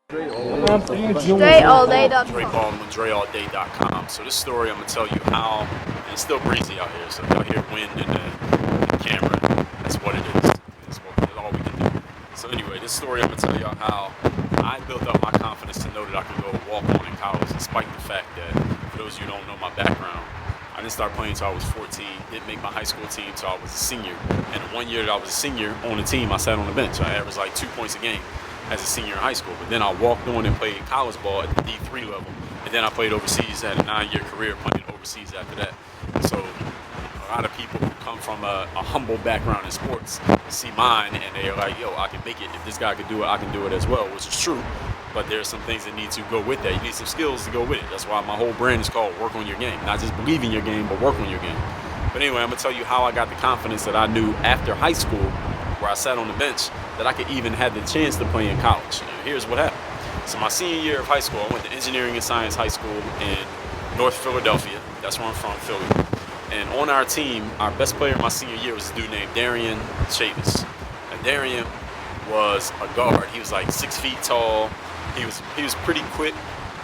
DreAllDay.com. Dre Baldwin, DreAllDay.com. So this story, I'm gonna tell you how, and it's still breezy out here. So y'all hear wind in the camera. That's what it is. That's all we can do. So anyway, this story, I'm gonna tell y'all how I built up my confidence to know that I can go walk on in college, despite the fact that, for those of you who don't know my background, I didn't start playing until I was 14. Didn't make my high school team until I was a senior. And the 1 year that I was a senior on the team, I sat on the bench. I averaged like 2 points a game as a senior in high school. But then I walked on and played college ball at the D3 level. And then I played overseas, had a 9-year career playing overseas after that. So a lot of people who come from a humble background in sports see mine and they're like, yo, I can make it. If this guy could do it, I can do it as well, which is true. But there's some things that need to go with that. You need some skills to go with it. That's why my whole brand is called Work on Your Game. Not just believe in your game, but work on your game. But anyway, I'm going to tell you how I got the confidence that I knew after high school, where I sat on the bench, that I could even have the chance to play in college. And here's what happened. So my senior year of high school, I went to Engineering and Science High School in North Philadelphia. That's where I'm from, Philly. And on our team, our best player my senior year was a dude named Darian Chavis. And Darian was a guard. He was like 6 feet tall. He was pretty quick.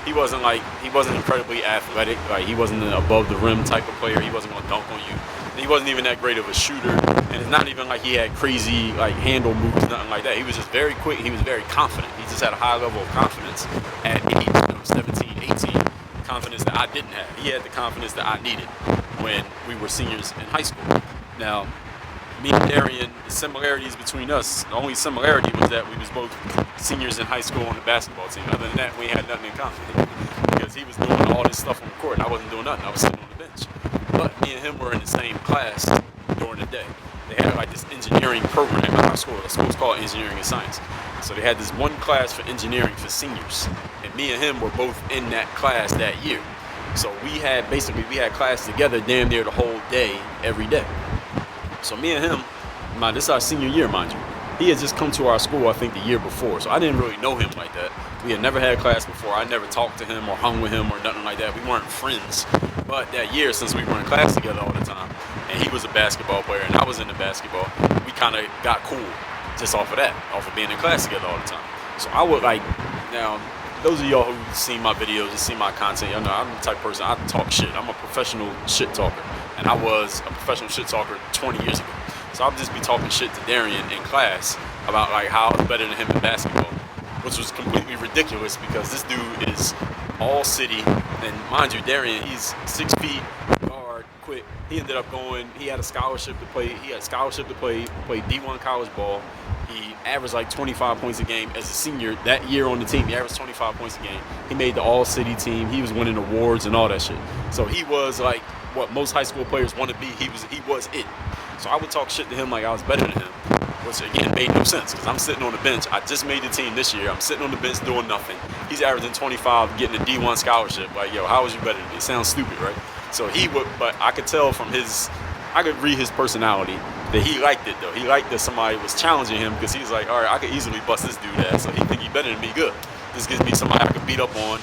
He wasn't incredibly athletic. Like, he wasn't an above the rim type of player. He wasn't gonna dunk on you. And he wasn't even that great of a shooter. And it's not even like he had crazy like handle moves, nothing like that. He was just very quick. He was very confident. He just had a high level of confidence at age 17, 18. Confidence that I didn't have. He had the confidence that I needed when we were seniors in high school. Now, me and Darian, the similarities between us, the only similarity was that we was both seniors in high school on the basketball team. Other than that, we had nothing in common. Because he was doing all this stuff on the court and I wasn't doing nothing. I was sitting on the bench. But me and him were in the same class during the day. They had like this engineering program at our school. The school's called Engineering and Science. So they had this one class for engineering for seniors. And me and him were both in that class that year. So we had class together damn near the whole day, every day. So me and him, this is our senior year, mind you. He had just come to our school, I think, the year before. So I didn't really know him like that. We had never had class before. I never talked to him or hung with him or nothing like that. We weren't friends. But that year, since we were in class together all the time, and he was a basketball player and I was into basketball, we kind of got cool just off of that, off of being in class together all the time. So I would now, those of y'all who've seen my videos and seen my content, y'all know I'm the type of person, I talk shit. I'm a professional shit talker. And I was a professional shit talker 20 years ago. So I'll just be talking shit to Darian in class about like how I was better than him in basketball, which was completely ridiculous because this dude is all city. And mind you, Darian, he's 6 feet, guard, quick. He ended up he had a scholarship to play. He had a scholarship to play D1 college ball. He averaged like 25 points a game as a senior that year on the team. He averaged 25 points a game. He made the all-city team. He was winning awards and all that shit. So he was like what most high school players want to be. He was it. So I would talk shit to him like I was better than him, which again made no sense because I'm sitting on the bench. I just made the team this year. I'm sitting on the bench doing nothing. He's averaging 25, getting a D1 scholarship. Like, yo, how was you better than me? It sounds stupid, right? So but I could tell from I could read his personality that he liked it though. He liked that somebody was challenging him because he's like, all right, I could easily bust this dude ass. So he think he better than me. Good. This gives me somebody I could beat up on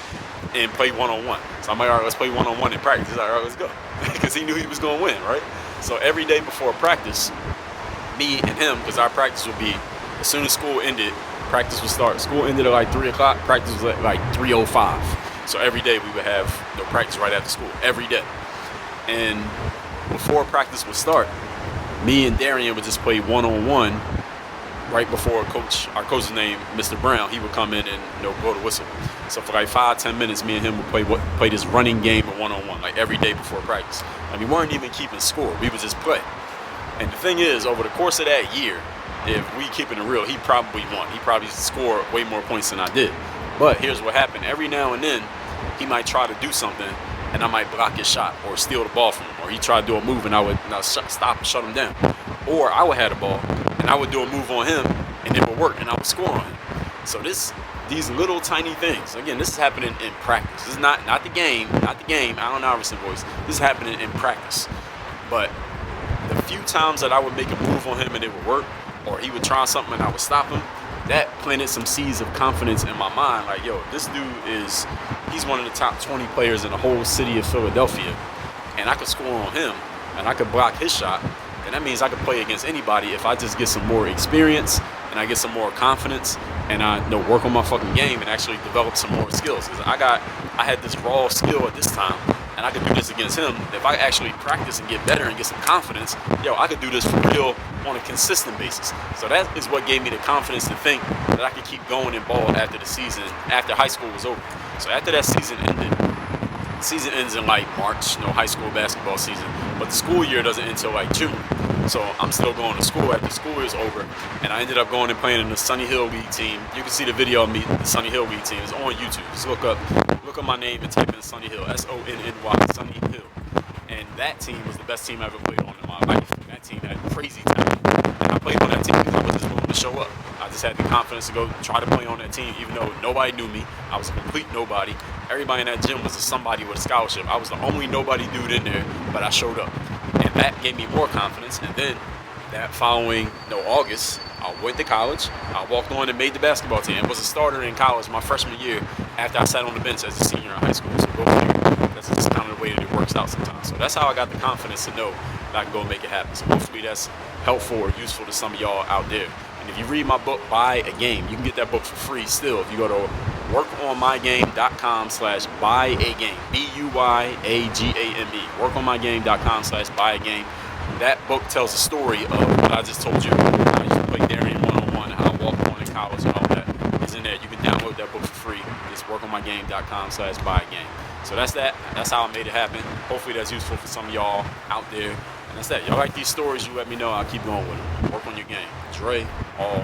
and play one-on-one. So I'm like, all right, let's play one-on-one in practice. He's like, all right, let's go. Because he knew he was going to win, right? So every day before practice, me and him, because our practice would be, as soon as school ended, practice would start. School ended at like 3 o'clock, practice was at like 3:05. So every day we would have practice right after school, every day. And before practice would start, me and Darian would just play one-on-one right before our coach's name, Mr. Brown, he would come in and blow the whistle. So for like 5-10 minutes, me and him would play this running game of one-on-one, like every day before practice. And we weren't even keeping score. We would just play. And the thing is, over the course of that year, if we keeping it real, he probably won. He probably scored way more points than I did. But here's what happened. Every now and then, he might try to do something, and I might block his shot or steal the ball from him. Or he tried to do a move, and I would stop and shut him down. Or I would have the ball, and I would do a move on him, and it would work, and I would score on him. So these little tiny things. Again, this is happening in practice. This is not the game. Allen Iverson voice. This is happening in practice. But the few times that I would make a move on him and it would work, or he would try something and I would stop him, that planted some seeds of confidence in my mind. Like, yo, this dude he's one of the top 20 players in the whole city of Philadelphia, and I could score on him, and I could block his shot, and that means I could play against anybody if I just get some more experience and I get some more confidence. and I work on my fucking game and actually develop some more skills. Because I had this raw skill at this time, and I could do this against him. If I actually practice and get better and get some confidence, I could do this for real on a consistent basis. So that is what gave me the confidence to think that I could keep going in ball after the season, after high school was over. So after that season ended, the season ends in like March, high school basketball season, but the school year doesn't end until like June. So I'm still going to school after school is over, and I ended up going and playing in the Sunny Hill League team. You can see the video of me, the Sunny Hill League team. It's on YouTube. Just look up my name and type in Sunny Hill, SONNY, Sunny Hill. And that team was the best team I ever played on in my life. That team had crazy talent, and I played on that team because I was just willing to show up. I just had the confidence to go try to play on that team, even though nobody knew me. I was a complete nobody. Everybody in that gym was somebody with a scholarship. I was the only nobody dude in there, but I showed up. And that gave me more confidence. And then that following August, I went to college. I walked on and made the basketball team. I was a starter in college my freshman year after I sat on the bench as a senior in high school. So go figure. That's just kind of the way that it works out sometimes. So that's how I got the confidence to know that I can go and make it happen. So hopefully that's helpful or useful to some of y'all out there. And if you read my book, Buy a Game, you can get that book for free still. If you go to workonmygame.com/buyagame, BUYAGAME, workonmygame.com/buyagame. That book tells the story of what I just told you. I used to play Darian one-on-one, how I walked on in college and all that. It's in there. You can download that book for free. It's workonmygame.com/buyagame. So that's that. That's how I made it happen. Hopefully that's useful for some of y'all out there. And that's that. Y'all like these stories, you let me know. I'll keep going with them. Work on your game. Dre, all